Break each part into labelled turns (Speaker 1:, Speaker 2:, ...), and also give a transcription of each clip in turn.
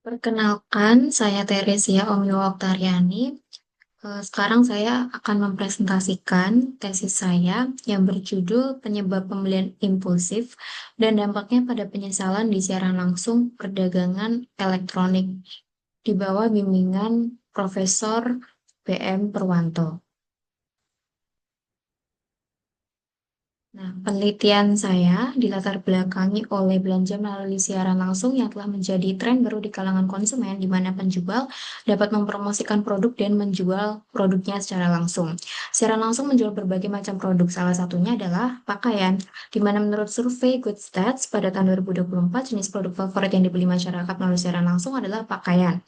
Speaker 1: Perkenalkan, saya Teresia Omniwa Oktariani. Sekarang saya akan mempresentasikan tesis saya yang berjudul Penyebab Pembelian Impulsif dan Dampaknya pada Penyesalan di Siaran Langsung Perdagangan Elektronik di bawah bimbingan Profesor BM Purwanto. Nah, penelitian saya dilatar belakangi oleh belanja melalui siaran langsung yang telah menjadi tren baru di kalangan konsumen, di mana penjual dapat mempromosikan produk dan menjual produknya secara langsung. Siaran langsung menjual berbagai macam produk, salah satunya adalah pakaian, di mana menurut survei Good Stats pada tahun 2024, jenis produk favorit yang dibeli masyarakat melalui siaran langsung adalah pakaian.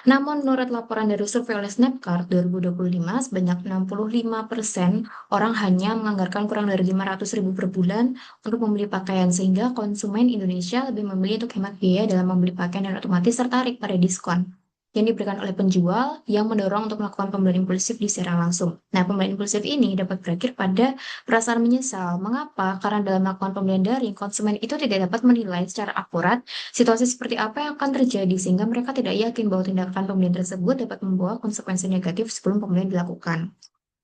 Speaker 1: Namun, menurut laporan dari survei oleh Snapcart 2025, sebanyak 65% orang hanya menganggarkan kurang dari 500.000 per bulan untuk membeli pakaian, sehingga konsumen Indonesia lebih memilih untuk hemat biaya dalam membeli pakaian dan otomatis tertarik pada diskon yang diberikan oleh penjual yang mendorong untuk melakukan pembelian impulsif di secara langsung. Nah, pembelian impulsif ini dapat berakhir pada perasaan menyesal. Mengapa? Karena dalam melakukan pembelian daring, konsumen itu tidak dapat menilai secara akurat situasi seperti apa yang akan terjadi, sehingga mereka tidak yakin bahwa tindakan pembelian tersebut dapat membawa konsekuensi negatif sebelum pembelian dilakukan.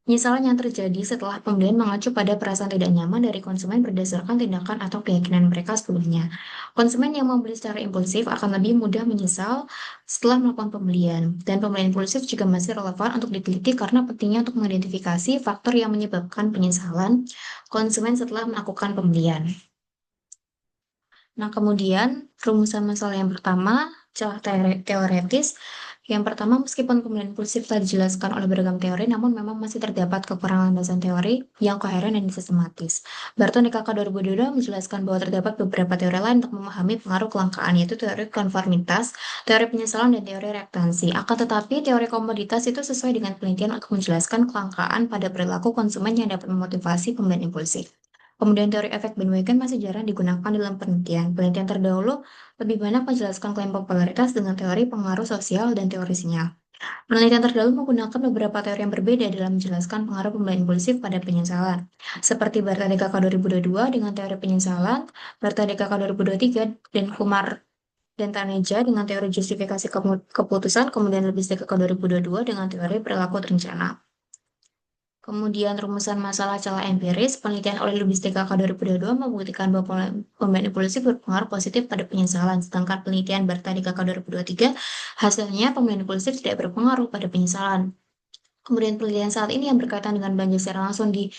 Speaker 1: Penyesalan yang terjadi setelah pembelian mengacu pada perasaan tidak nyaman dari konsumen berdasarkan tindakan atau keyakinan mereka sebelumnya. Konsumen yang membeli secara impulsif akan lebih mudah menyesal setelah melakukan pembelian. Dan pembelian impulsif juga masih relevan untuk diteliti karena pentingnya untuk mengidentifikasi faktor yang menyebabkan penyesalan konsumen setelah melakukan pembelian. Nah, kemudian rumusan masalah yang pertama, celah teoretis. Yang pertama, meskipun pembelian impulsif telah dijelaskan oleh beragam teori, namun memang masih terdapat kekurangan landasan teori yang koheren dan sistematis. Barton di KK 2022 menjelaskan bahwa terdapat beberapa teori lain untuk memahami pengaruh kelangkaan, yaitu teori konformitas, teori penyesalan, dan teori reaktansi. Akan tetapi, teori komoditas itu sesuai dengan penelitian untuk menjelaskan kelangkaan pada perilaku konsumen yang dapat memotivasi pembelian impulsif. Kemudian teori efek bandwagon masih jarang digunakan dalam penelitian. Penelitian terdahulu lebih banyak menjelaskan klaim popularitas dengan teori pengaruh sosial dan teori sinyal. Penelitian terdahulu menggunakan beberapa teori yang berbeda dalam menjelaskan pengaruh pembelian impulsif pada penyesalan. Seperti Barta DKK 2022 dengan teori penyesalan, Barta DKK 2023 dan Kumar dan Taneja dengan teori justifikasi keputusan, kemudian Lubis DKK 2022 dengan teori perilaku terencana. Kemudian rumusan masalah celah empiris, penelitian oleh Lubis DKK 2022 membuktikan bahwa pembelian impulsif berpengaruh positif pada penyesalan, sedangkan penelitian Barta DKK 2023 hasilnya pembelian impulsif tidak berpengaruh pada penyesalan. Kemudian penelitian saat ini yang berkaitan dengan belanja secara langsung di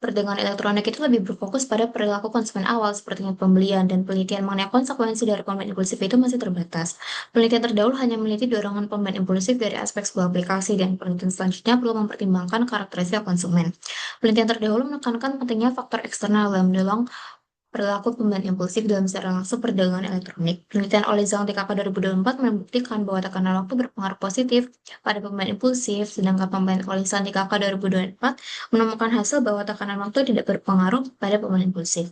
Speaker 1: perdagangan elektronik itu lebih berfokus pada perilaku konsumen awal seperti pembelian, dan penelitian mengenai konsekuensi dari pembelian impulsif itu masih terbatas. Penelitian terdahulu hanya meneliti dorongan pembelian impulsif dari aspek sebuah aplikasi, dan penelitian selanjutnya perlu mempertimbangkan karakteristik konsumen. Penelitian terdahulu menekankan pentingnya faktor eksternal dalam mendorong perilaku pembelian impulsif dalam secara langsung perdagangan elektronik. Penelitian oleh Zhang TKK 2024 membuktikan bahwa tekanan waktu berpengaruh positif pada pembelian impulsif, sedangkan pembelian oleh Zhang TKK 2024 menemukan hasil bahwa tekanan waktu tidak berpengaruh pada pembelian impulsif.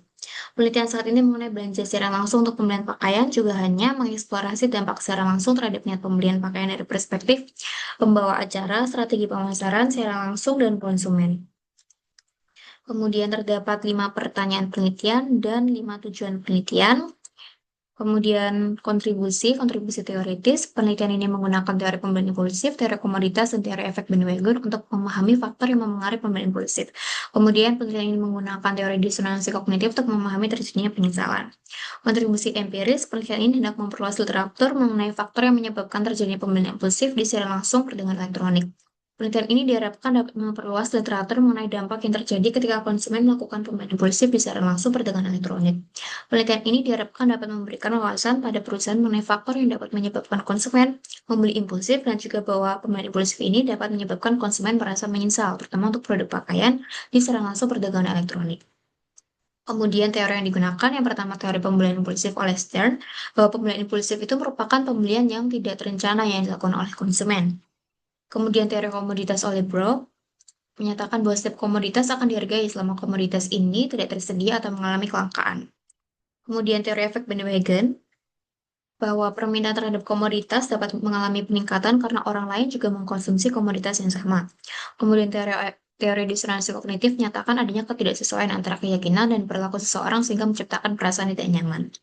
Speaker 1: Penelitian saat ini mengenai belanja secara langsung untuk pembelian pakaian juga hanya mengeksplorasi dampak secara langsung terhadap niat pembelian pakaian dari perspektif pembawa acara, strategi pemasaran secara langsung, dan konsumen. Kemudian terdapat 5 pertanyaan penelitian dan 5 tujuan penelitian. Kemudian kontribusi teoritis. Penelitian ini menggunakan teori pembelian impulsif, teori komoditas, dan teori efek bandwagon untuk memahami faktor yang memengaruhi pembelian impulsif. Kemudian penelitian ini menggunakan teori disonansi kognitif untuk memahami terjadinya penyesalan. Kontribusi empiris. Penelitian ini hendak memperluas literatur mengenai faktor yang menyebabkan terjadinya pembelian impulsif di secara langsung perdagangan elektronik. Penelitian ini diharapkan dapat memperluas literatur mengenai dampak yang terjadi ketika konsumen melakukan pembelian impulsif di secara langsung perdagangan elektronik. Penelitian ini diharapkan dapat memberikan wawasan pada perusahaan mengenai faktor yang dapat menyebabkan konsumen membeli impulsif, dan juga bahwa pembelian impulsif ini dapat menyebabkan konsumen merasa menyesal, terutama untuk produk pakaian di secara langsung perdagangan elektronik. Kemudian teori yang digunakan, yang pertama teori pembelian impulsif oleh Stern, bahwa pembelian impulsif itu merupakan pembelian yang tidak terencana yang dilakukan oleh konsumen. Kemudian teori komoditas oleh Brock menyatakan bahwa setiap komoditas akan dihargai selama komoditas ini tidak tersedia atau mengalami kelangkaan. Kemudian teori efek bandwagon, bahwa permintaan terhadap komoditas dapat mengalami peningkatan karena orang lain juga mengkonsumsi komoditas yang sama. Kemudian teori disonansi kognitif menyatakan adanya ketidaksesuaian antara keyakinan dan perilaku seseorang sehingga menciptakan perasaan tidak nyaman.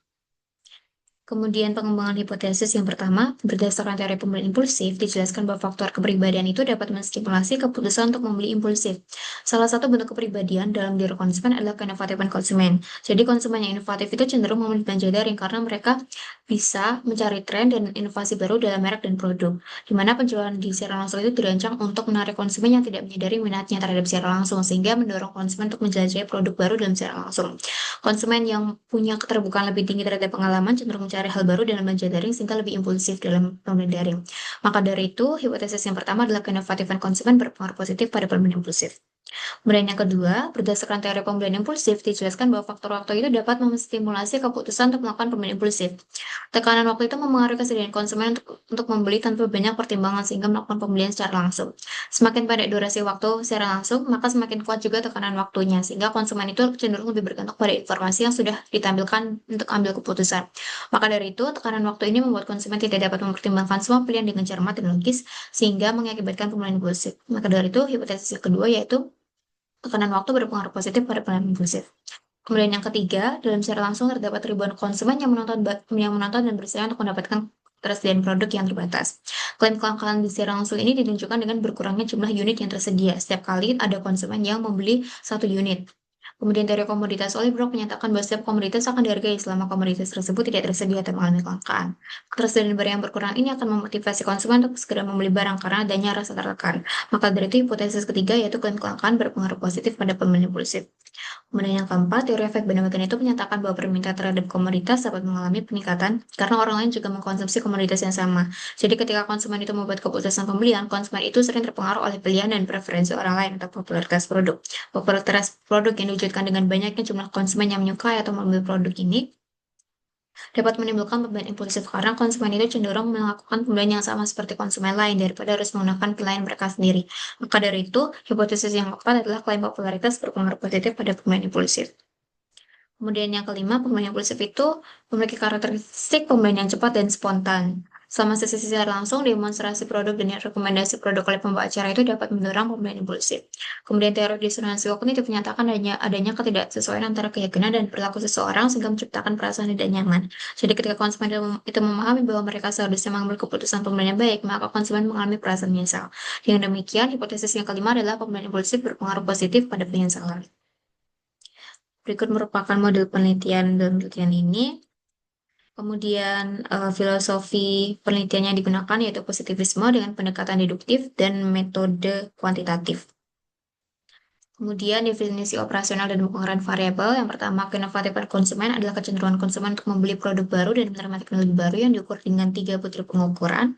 Speaker 1: Kemudian pengembangan hipotesis yang pertama, berdasarkan teori pembelian impulsif, dijelaskan bahwa faktor kepribadian itu dapat menstimulasi keputusan untuk membeli impulsif. Salah satu bentuk kepribadian dalam diri konsumen adalah keinovatifan konsumen. Jadi konsumen yang inovatif itu cenderung memilih belanja daring karena mereka bisa mencari tren dan inovasi baru dalam merek dan produk. Di mana penjualan di secara langsung itu dirancang untuk menarik konsumen yang tidak menyadari minatnya terhadap secara langsung, sehingga mendorong konsumen untuk menjelajahi produk baru dalam secara langsung. Konsumen yang punya keterbukaan lebih tinggi terhadap pengalaman cenderung mencari hal baru dalam belanja daring sehingga lebih impulsif dalam pembelian daring. Maka dari itu, hipotesis yang pertama adalah keinovatifan konsumen berpengaruh positif pada pembelian impulsif. Kemudian yang kedua, berdasarkan teori pembelian impulsif, dijelaskan bahwa faktor waktu itu dapat menstimulasi keputusan untuk melakukan pembelian impulsif. Tekanan waktu itu mempengaruhi kesediaan konsumen untuk membeli tanpa banyak pertimbangan sehingga melakukan pembelian secara langsung. Semakin pendek durasi waktu secara langsung, maka semakin kuat juga tekanan waktunya, sehingga konsumen itu cenderung lebih bergantung pada informasi yang sudah ditampilkan untuk ambil keputusan. Maka dari itu, tekanan waktu ini membuat konsumen tidak dapat mempertimbangkan semua pilihan dengan cermat dan logis, sehingga mengakibatkan pembelian impulsif. Maka dari itu, hipotesis yang kedua yaitu tekanan waktu berpengaruh positif pada pembelian impulsif. Kemudian yang ketiga, dalam secara langsung terdapat ribuan konsumen yang menonton dan bersedia untuk mendapatkan ketersediaan produk yang terbatas. Klaim kelangkaan di secara langsung ini ditunjukkan dengan berkurangnya jumlah unit yang tersedia setiap kali ada konsumen yang membeli satu unit. Kemudian teori komoditas Olibrock menyatakan bahwa setiap komoditas akan dihargai selama komoditas tersebut tidak tersedia atau mengalami kelangkaan. Ketersediaan barang yang berkurang ini akan memotivasi konsumen untuk segera membeli barang karena adanya rasa tertekan. Maka dari itu hipotesis ketiga yaitu klaim kelangkaan berpengaruh positif pada pembelian impulsif. Kemudian yang keempat, teori efek bandwagon itu menyatakan bahwa permintaan terhadap komoditas dapat mengalami peningkatan karena orang lain juga mengkonsumsi komoditas yang sama. Jadi ketika konsumen itu membuat keputusan pembelian, konsumen itu sering terpengaruh oleh pilihan dan preferensi orang lain atau popularitas produk. Popularitas produk yang diwujudkan dengan banyaknya jumlah konsumen yang menyukai atau membeli produk ini dapat menimbulkan pembelian impulsif karena konsumen itu cenderung melakukan pembelian yang sama seperti konsumen lain daripada harus menggunakan pilihan mereka sendiri. Maka dari itu, hipotesis yang keempat adalah klaim popularitas berpengaruh positif pada pembelian impulsif. Kemudian yang kelima, pembelian impulsif itu memiliki karakteristik pembelian yang cepat dan spontan. Selama sesi secara langsung, demonstrasi produk dan rekomendasi produk oleh pembawa acara itu dapat mendorong pembelian impulsif. Kemudian teori disonansi kognitif menyatakan adanya ketidaksesuaian antara keyakinan dan perilaku seseorang sehingga menciptakan perasaan tidak nyaman. Jadi ketika konsumen itu memahami bahwa mereka seharusnya mengambil keputusan pembelian yang baik, maka konsumen mengalami perasaan menyesal. Dengan demikian, hipotesis yang kelima adalah pembelian impulsif berpengaruh positif pada penyesalan. Berikut merupakan model penelitian dalam penelitian ini. Kemudian filosofi penelitiannya digunakan yaitu positivisme dengan pendekatan deduktif dan metode kuantitatif. Kemudian definisi operasional dan pengukuran variabel. Yang pertama, keinovatifan konsumen adalah kecenderungan konsumen untuk membeli produk baru dan menerima teknologi baru yang diukur dengan 3 butir pengukuran.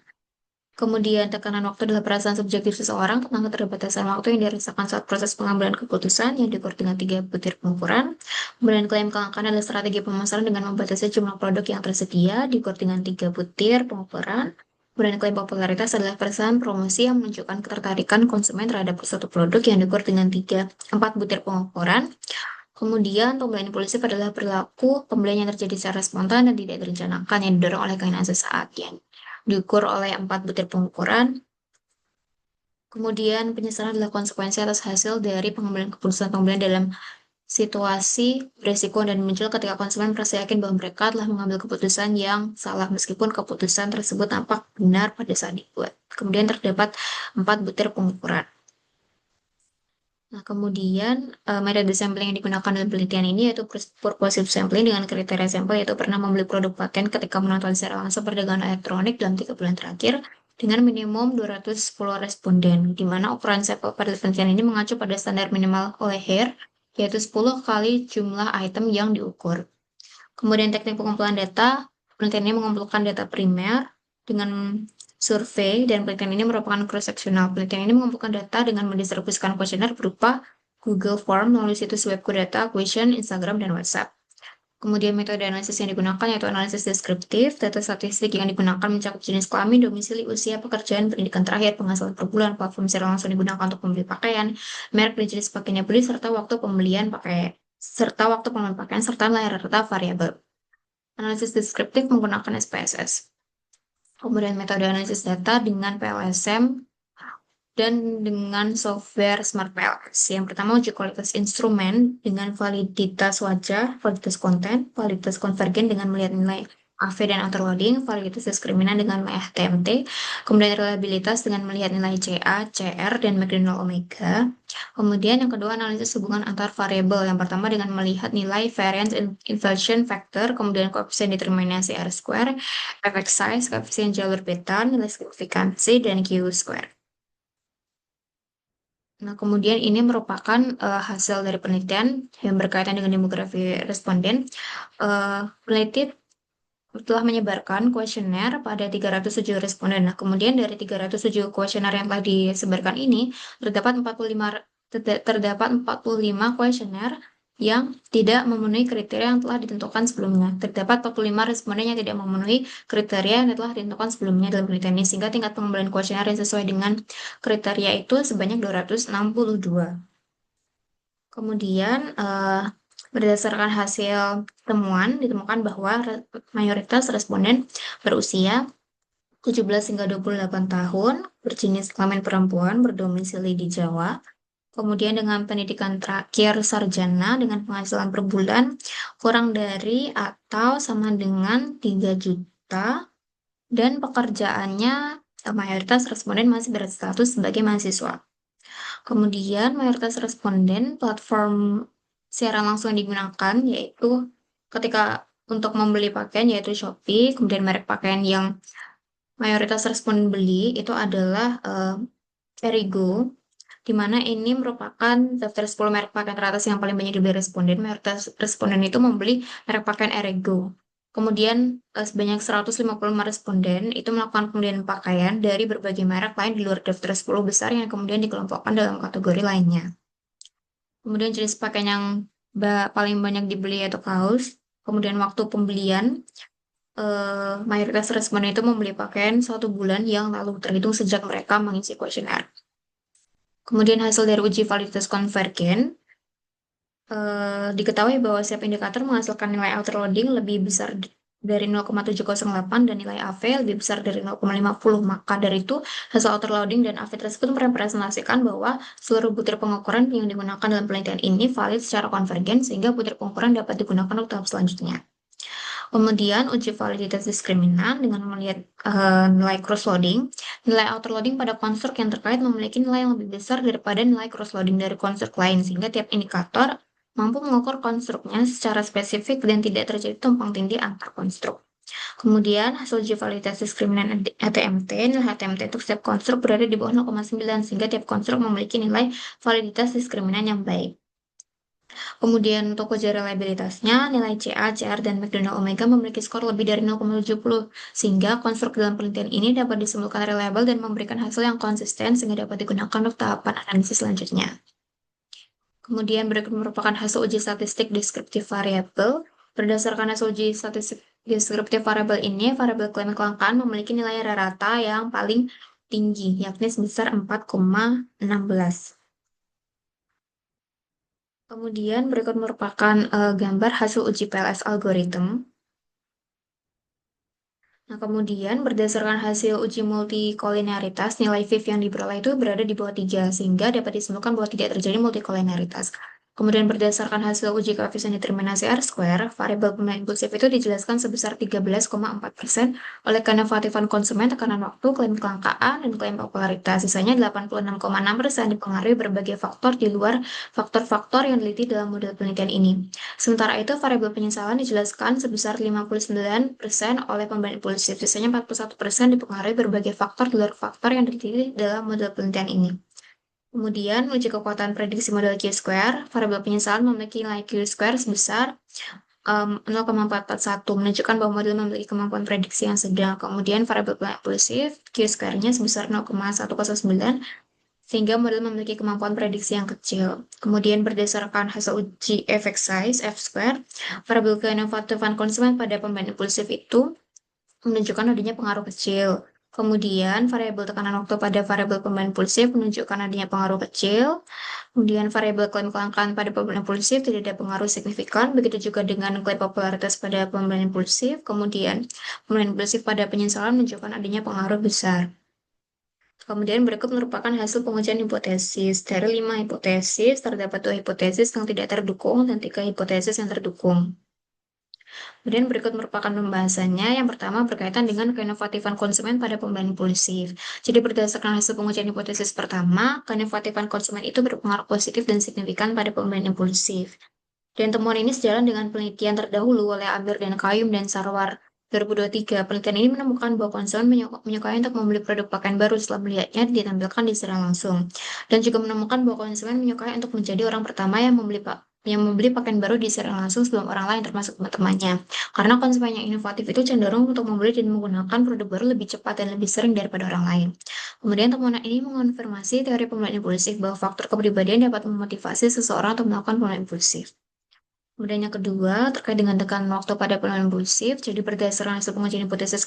Speaker 1: Kemudian tekanan waktu adalah perasaan subjektif seseorang tentang keterbatasan waktu yang dirasakan saat proses pengambilan keputusan yang diukur dengan 3 butir pengukuran. Kemudian klaim kelangkaan adalah strategi pemasaran dengan membatasi jumlah produk yang tersedia diukur dengan 3 butir pengukuran. Kemudian klaim popularitas adalah perasaan promosi yang menunjukkan ketertarikan konsumen terhadap suatu produk yang diukur dengan 4 butir pengukuran. Kemudian pembelian impulsif adalah perilaku pembelian yang terjadi secara spontan dan tidak direncanakan yang didorong oleh keinginan sesaat yang diukur oleh 4 butir pengukuran. Kemudian penyesalan adalah konsekuensi atas hasil dari pengambilan keputusan pembelian dalam situasi berisiko dan muncul ketika konsumen merasa yakin bahwa mereka telah mengambil keputusan yang salah meskipun keputusan tersebut tampak benar pada saat dibuat. Kemudian terdapat 4 butir pengukuran. Nah, kemudian metode sampling yang digunakan dalam penelitian ini yaitu purposive sampling dengan kriteria sampel yaitu pernah membeli produk paten ketika menonton secara langsung perdagangan elektronik dalam 3 bulan terakhir dengan minimum 210 responden, di mana ukuran sampel pada penelitian ini mengacu pada standar minimal O'Hare, yaitu 10 kali jumlah item yang diukur. Kemudian teknik pengumpulan data, penelitian ini mengumpulkan data primer dengan survei dan penelitian ini merupakan cross-sectional. Penelitian ini mengumpulkan data dengan mendistribusikan kuesioner berupa Google Form melalui situs web Data, Question, Instagram, dan WhatsApp. Kemudian metode analisis yang digunakan yaitu analisis deskriptif, data statistik yang digunakan mencakup jenis kelamin, domisili, usia, pekerjaan, pendidikan terakhir, penghasilan per bulan, platform secara langsung digunakan untuk membeli pakaian, merek dan jenis pakaian yang beli, serta waktu pembelian pakaian, serta nilai rata variabel. Analisis deskriptif menggunakan SPSS. Kemudian metode analisis data dengan PLSM dan dengan software Smart PLS. Yang pertama uji kualitas instrumen dengan validitas wajah, validitas konten, validitas konvergen dengan melihat nilai AV dan autoloading, validitas diskriminan dengan nilai HTMT, kemudian reliabilitas dengan melihat nilai CA, CR, dan McDonald Omega. Kemudian yang kedua analisis hubungan antar variabel. Yang pertama dengan melihat nilai variance inversion factor, kemudian koefisien determinasi R square, effect size, koefisien jalur beta, nilai signifikansi, dan Q square. Nah, kemudian ini merupakan hasil dari penelitian yang berkaitan dengan demografi responden. Peneliti telah menyebarkan kuesioner pada 307 responden. Nah, kemudian dari 307 kuesioner yang telah disebarkan ini, terdapat 45 kuesioner yang tidak memenuhi kriteria yang telah ditentukan sebelumnya. Terdapat 45 responden yang tidak memenuhi kriteria yang telah ditentukan sebelumnya dalam penelitian ini, sehingga tingkat pengumpulan kuesioner yang sesuai dengan kriteria itu sebanyak 262. Kemudian, berdasarkan hasil temuan, ditemukan bahwa mayoritas responden berusia 17 hingga 28 tahun, berjenis kelamin perempuan, berdomisili di Jawa, kemudian dengan pendidikan terakhir sarjana dengan penghasilan per bulan kurang dari atau sama dengan 3 juta, dan pekerjaannya mayoritas responden masih berstatus sebagai mahasiswa. Kemudian mayoritas responden platform siaran langsung yang digunakan yaitu ketika untuk membeli pakaian yaitu Shopee, kemudian merek pakaian yang mayoritas responden beli itu adalah Erigo, di mana ini merupakan daftar 10 merek pakaian teratas yang paling banyak dibeli responden. Mayoritas responden itu membeli merek pakaian Erigo. Kemudian sebanyak 155 responden itu melakukan pembelian pakaian dari berbagai merek lain di luar daftar 10 besar yang kemudian dikelompokkan dalam kategori lainnya. Kemudian jenis pakaian yang paling banyak dibeli yaitu kaos. Kemudian waktu pembelian, mayoritas responden itu membeli pakaian 1 bulan yang lalu terhitung sejak mereka mengisi kuesioner. Kemudian hasil dari uji validitas konvergen, diketahui bahwa setiap indikator menghasilkan nilai outerloading lebih besar dari 0,708 dan nilai AV lebih besar dari 0,50. Maka dari itu, hasil outerloading dan AV tersebut merepresentasikan bahwa seluruh butir pengukuran yang digunakan dalam penelitian ini valid secara konvergen sehingga butir pengukuran dapat digunakan untuk tahap selanjutnya. Kemudian uji validitas diskriminan dengan melihat nilai cross-loading. Nilai outerloading pada konstruk yang terkait memiliki nilai yang lebih besar daripada nilai cross-loading dari konstruk lain, sehingga tiap indikator mampu mengukur konstruknya secara spesifik dan tidak terjadi tumpang tindih antar konstruk. Kemudian hasil uji validitas diskriminan HTMT, nilai HTMT untuk setiap konstruk berada di bawah 0,9 sehingga tiap konstruk memiliki nilai validitas diskriminan yang baik. Kemudian untuk uji reliabilitasnya, nilai CA, CR, dan McDonald Omega memiliki skor lebih dari 0,70, sehingga konstruk dalam penelitian ini dapat disimpulkan reliable dan memberikan hasil yang konsisten sehingga dapat digunakan untuk tahapan analisis selanjutnya. Kemudian berikut merupakan hasil uji statistik deskriptif variabel. Berdasarkan hasil uji statistik deskriptif variabel ini, variabel klaim kelangkaan memiliki nilai rata yang paling tinggi, yakni sebesar 4,16. Kemudian berikut merupakan gambar hasil uji PLS algorithm. Nah, kemudian berdasarkan hasil uji multikolinaritas, nilai VIF yang diperoleh itu berada di bawah 3, sehingga dapat disimpulkan bahwa tidak terjadi multikolinaritas. Kemudian berdasarkan hasil uji koefisien determinasi R square, variabel pemilihan impulsif itu dijelaskan sebesar 13,4% oleh keinovatifan konsumen, tekanan waktu, klaim kelangkaan, dan klaim popularitas. Sisanya 86,6% dipengaruhi berbagai faktor di luar faktor-faktor yang diliti dalam model penelitian ini. Sementara itu, variabel penyesalan dijelaskan sebesar 59% oleh pemilihan impulsif. Sisanya 41% dipengaruhi berbagai faktor di luar faktor yang diliti dalam model penelitian ini. Kemudian, uji kekuatan prediksi model Q-square, variabel penyesalan memiliki nilai Q-square sebesar 0,441, menunjukkan bahwa model memiliki kemampuan prediksi yang sedang. Kemudian, variabel impulsif, Q-square-nya sebesar 0,109, sehingga model memiliki kemampuan prediksi yang kecil. Kemudian, berdasarkan hasil uji effect size, F-square, variabel keinovatifan konsumen pada pemilihan impulsif itu menunjukkan adanya pengaruh kecil. Kemudian, variabel tekanan waktu pada variabel pemilihan impulsif menunjukkan adanya pengaruh kecil. Kemudian, variabel klaim kelangkaan pada pemilihan impulsif tidak ada pengaruh signifikan. Begitu juga dengan klaim popularitas pada pemilihan impulsif. Kemudian, pemilihan impulsif pada penyesalan menunjukkan adanya pengaruh besar. Kemudian berikut merupakan hasil pengujian hipotesis. Dari 5 hipotesis, terdapat 2 hipotesis yang tidak terdukung dan 3 hipotesis yang terdukung. Kemudian berikut merupakan pembahasannya. Yang pertama berkaitan dengan keinovatifan konsumen pada pembelian impulsif. Jadi berdasarkan hasil pengujian hipotesis pertama, keinovatifan konsumen itu berpengaruh positif dan signifikan pada pembelian impulsif. Dan temuan ini sejalan dengan penelitian terdahulu oleh Amir dan Kayum dan Sarwar 2023. Penelitian ini menemukan bahwa konsumen menyukai untuk membeli produk pakaian baru setelah melihatnya ditampilkan di secara langsung. Dan juga menemukan bahwa konsumen menyukai untuk menjadi orang pertama yang membeli pakaian baru di secara langsung sebelum orang lain termasuk teman-temannya. Karena konsumen yang inovatif itu cenderung untuk membeli dan menggunakan produk baru lebih cepat dan lebih sering daripada orang lain. Kemudian temuan ini mengonfirmasi teori pembelian impulsif bahwa faktor kepribadian dapat memotivasi seseorang untuk melakukan pembelian impulsif. Kemudian yang kedua, terkait dengan tekanan waktu pada pembelian impulsif. Jadi berdasarkan hasil pengujian hipotesis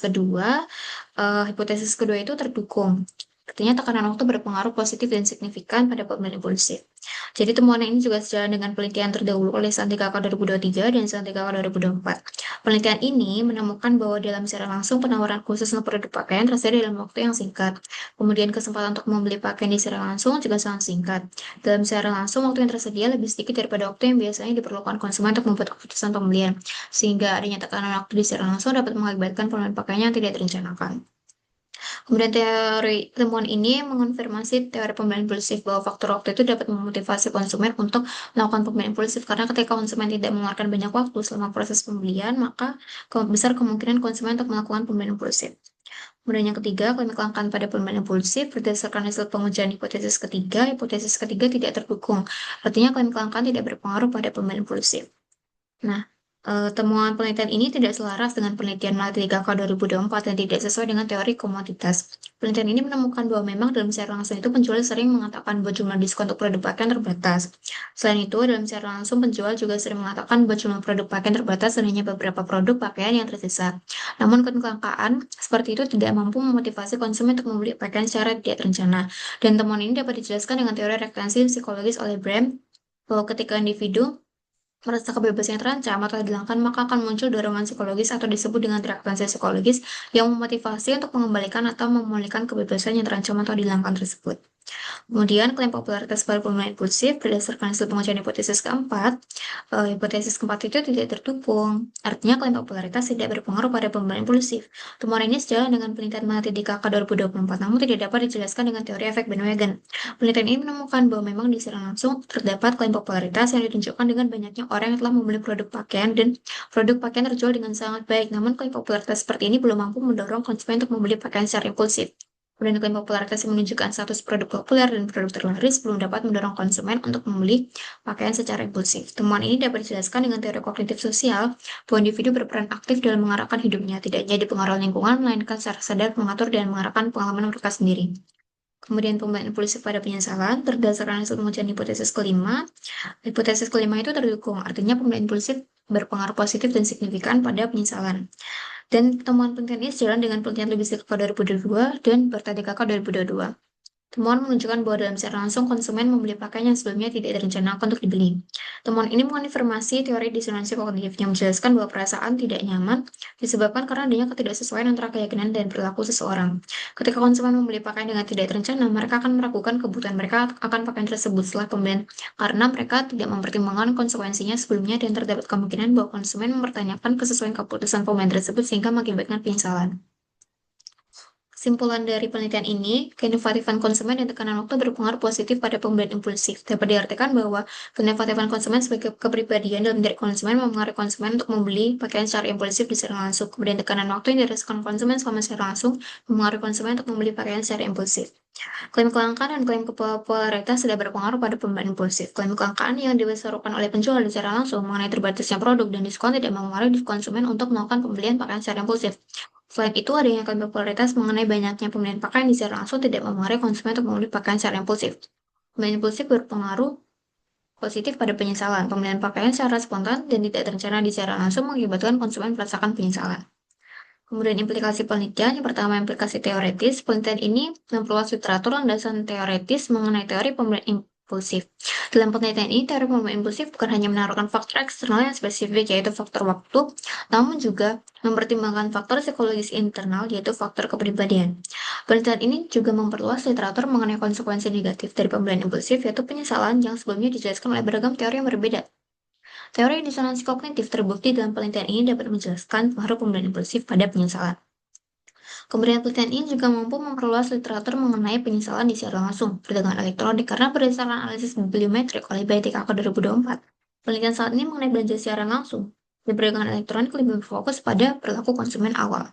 Speaker 1: kedua itu terdukung. Artinya tekanan waktu berpengaruh positif dan signifikan pada pembelian impulsif. Jadi temuan ini juga sejalan dengan penelitian terdahulu oleh Santikaka 2023 dan Santikaka 2024. Penelitian ini menemukan bahwa dalam secara langsung penawaran khusus untuk produk pakaian tersedia dalam waktu yang singkat. Kemudian kesempatan untuk membeli pakaian di secara langsung juga sangat singkat. Dalam secara langsung, waktu yang tersedia lebih sedikit daripada waktu yang biasanya diperlukan konsumen untuk membuat keputusan pembelian, sehingga adanya tekanan waktu di secara langsung dapat mengakibatkan pembelian pakaian yang tidak direncanakan. Kemudian temuan ini mengonfirmasi teori pembelian impulsif bahwa faktor waktu itu dapat memotivasi konsumen untuk melakukan pembelian impulsif karena ketika konsumen tidak mengeluarkan banyak waktu selama proses pembelian, maka besar kemungkinan konsumen untuk melakukan pembelian impulsif. Kemudian yang ketiga, klaim kelangkaan pada pembelian impulsif berdasarkan hasil pengujian hipotesis ketiga tidak terdukung. Artinya klaim kelangkaan tidak berpengaruh pada pembelian impulsif. Nah, temuan penelitian ini tidak selaras dengan penelitian Malatika 2024 dan tidak sesuai dengan teori komoditas. Penelitian ini menemukan bahwa memang dalam secara langsung itu penjual sering mengatakan bahwa jumlah diskon untuk produk pakaian terbatas. Selain itu, dalam secara langsung penjual juga sering mengatakan bahwa jumlah produk pakaian terbatas dan hanya beberapa produk pakaian yang tersisa. Namun kelangkaan seperti itu tidak mampu memotivasi konsumen untuk membeli pakaian secara tidak terencana. Dan temuan ini dapat dijelaskan dengan teori referensi psikologis oleh Brehm bahwa ketika individu merasa kebebasannya terancam atau dihilangkan, maka akan muncul dorongan psikologis atau disebut dengan reaktansi psikologis yang memotivasi untuk mengembalikan atau memulihkan kebebasan yang terancam atau dihilangkan tersebut. Kemudian klaim popularitas pada pembelian impulsif berdasarkan hasil pengujian hipotesis keempat itu tidak terdukung. Artinya klaim popularitas tidak berpengaruh pada pembelian impulsif. Temuan ini sejalan dengan penelitian Malatika 2024, namun tidak dapat dijelaskan dengan teori efek bandwagon. Penelitian ini menemukan bahwa memang di secara langsung terdapat klaim popularitas yang ditunjukkan dengan banyaknya orang yang telah membeli produk pakaian dan produk pakaian terjual dengan sangat baik. Namun klaim popularitas seperti ini belum mampu mendorong konsumen untuk membeli pakaian secara impulsif. Kemudian klaim popularitas yang menunjukkan status produk populer dan produk terlaris belum dapat mendorong konsumen untuk membeli pakaian secara impulsif. Temuan ini dapat dijelaskan dengan teori kognitif sosial bahwa individu berperan aktif dalam mengarahkan hidupnya, tidak hanya dipengaruhi lingkungan, melainkan secara sadar mengatur dan mengarahkan pengalaman mereka sendiri. Kemudian pembelian impulsif pada penyesalan berdasarkan hasil pengujian hipotesis kelima. Hipotesis kelima itu terdukung, artinya pembelian impulsif berpengaruh positif dan signifikan pada penyesalan. Dan temuan penelitian ini sejalan dengan penelitian Lubis KK 2022 dan Bertadi KK 2022. Temuan menunjukkan bahwa dalam secara langsung konsumen membeli pakaian yang sebelumnya tidak direncanakan untuk dibeli. Temuan ini mengonfirmasi teori disonansi kognitif yang menjelaskan bahwa perasaan tidak nyaman disebabkan karena adanya ketidaksesuaian antara keyakinan dan perilaku seseorang. Ketika konsumen membeli pakaian dengan tidak terencana, mereka akan meragukan kebutuhan mereka akan pakaian tersebut setelah pembelian karena mereka tidak mempertimbangkan konsekuensinya sebelumnya dan terdapat kemungkinan bahwa konsumen mempertanyakan kesesuaian keputusan pembelian tersebut sehingga mengakibatkan penyesalan. Kesimpulan dari penelitian ini, keinovatifan konsumen dan tekanan waktu berpengaruh positif pada pembelian impulsif. Dapat diartikan bahwa keinovatifan konsumen sebagai kepribadian dalam diri konsumen mempengaruhi konsumen untuk membeli pakaian secara impulsif di secara langsung. Kemudian tekanan waktu yang dirasakan konsumen selama secara langsung mempengaruhi konsumen untuk membeli pakaian secara impulsif. Klaim kelangkaan dan klaim popularitas tidak berpengaruh pada pembelian impulsif. Klaim kelangkaan yang diserukan oleh penjual secara langsung mengenai terbatasnya produk dan diskon tidak mempengaruhi konsumen untuk melakukan pembelian pakaian secara impulsif. Selain itu, adanya klaim popularitas mengenai banyaknya pembelian pakaian di secara langsung tidak mempengaruhi konsumen untuk membeli pakaian secara impulsif. Pembelian impulsif berpengaruh positif pada penyesalan. Pembelian pakaian secara spontan dan tidak terencana di secara langsung mengakibatkan konsumen merasakan penyesalan. Kemudian implikasi penelitian, yang pertama implikasi teoretis. Penelitian ini memperluas literatur landasan teoretis mengenai teori pembelian impulsif. Dalam penelitian ini, teori pembelian impulsif bukan hanya menaruhkan faktor eksternal yang spesifik, yaitu faktor waktu, namun juga mempertimbangkan faktor psikologis internal, yaitu faktor kepribadian. Penelitian ini juga memperluas literatur mengenai konsekuensi negatif dari pembelian impulsif, yaitu penyesalan yang sebelumnya dijelaskan oleh beragam teori yang berbeda. Teori disonansi kognitif terbukti dalam penelitian ini dapat menjelaskan pengaruh pembelian impulsif pada penyesalan. Kemudian penelitian ini juga mampu memperluas literatur mengenai penyesalan di secara langsung perdagangan elektronik karena berdasarkan analisis bibliometrik oleh BITKK 2024. Penelitian saat ini mengenai belanja secara langsung di perdagangan elektronik lebih berfokus pada perilaku konsumen awal.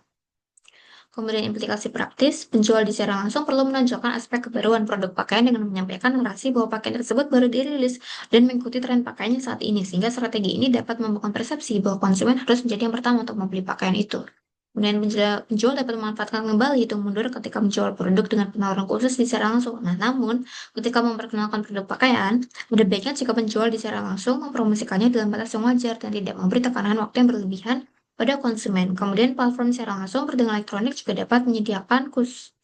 Speaker 1: Kemudian implikasi praktis, penjual di secara langsung perlu menonjolkan aspek kebaruan produk pakaian dengan menyampaikan narasi bahwa pakaian tersebut baru dirilis dan mengikuti tren pakaiannya saat ini, sehingga strategi ini dapat membangun persepsi bahwa konsumen harus menjadi yang pertama untuk membeli pakaian itu. Kemudian penjual dapat memanfaatkan kembali hitung mundur ketika menjual produk dengan penawaran khusus di secara langsung. Nah, namun ketika memperkenalkan produk pakaian, ada baiknya jika penjual di secara langsung mempromosikannya dalam batas yang wajar dan tidak memberi tekanan waktu yang berlebihan pada konsumen. Kemudian platform secara langsung perdagangan elektronik juga dapat menyediakan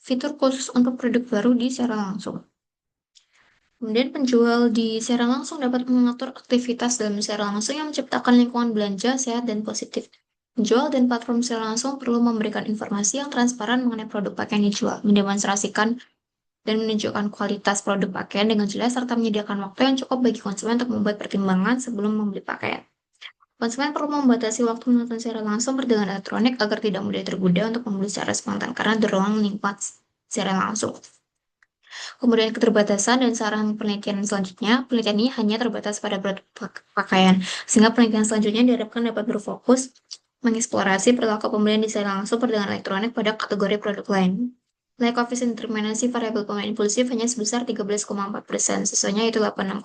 Speaker 1: fitur khusus untuk produk baru di secara langsung. Kemudian penjual di secara langsung dapat mengatur aktivitas dalam secara langsung yang menciptakan lingkungan belanja sehat dan positif. Penjual dan platform secara langsung perlu memberikan informasi yang transparan mengenai produk pakaian yang dijual, mendemonstrasikan dan menunjukkan kualitas produk pakaian dengan jelas serta menyediakan waktu yang cukup bagi konsumen untuk membuat pertimbangan sebelum membeli pakaian. Konsumen perlu membatasi waktu menonton secara langsung perdagangan elektronik agar tidak mudah tergoda untuk membeli secara spontan karena dorongan lingkungan secara langsung. Kemudian keterbatasan dan saran penelitian selanjutnya, penelitian ini hanya terbatas pada produk pakaian, sehingga penelitian selanjutnya diharapkan dapat berfokus mengeksplorasi perilaku pembelian di secara langsung perdagangan elektronik pada kategori produk lain. Lack of determinasi variabel pembelian impulsif hanya sebesar 13,4%, sisanya itu 86,6%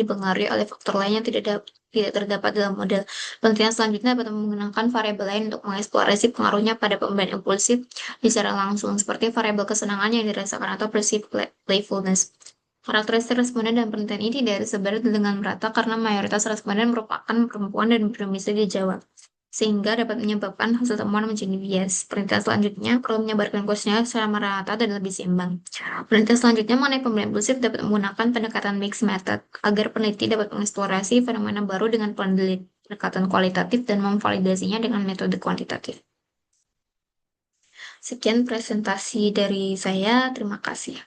Speaker 1: dipengaruhi oleh faktor lain yang tidak terdapat dalam model. Penelitian selanjutnya dapat menggunakan variabel lain untuk mengeksplorasi pengaruhnya pada pembelian impulsif secara langsung, seperti variabel kesenangan yang dirasakan atau perceived playfulness. Karakteristik responden dan penelitian ini tidak tersebar dengan merata karena mayoritas responden merupakan perempuan dan berdomisili di Jawa, sehingga dapat menyebabkan hasil temuan menjadi bias. Penelitian selanjutnya perlu menyebarkan kuesioner secara merata dan lebih seimbang. Penelitian selanjutnya mengenai pembelian impulsif dapat menggunakan pendekatan mixed method agar peneliti dapat mengeksplorasi fenomena baru dengan pendekatan kualitatif dan memvalidasinya dengan metode kuantitatif. Sekian presentasi dari saya, terima kasih.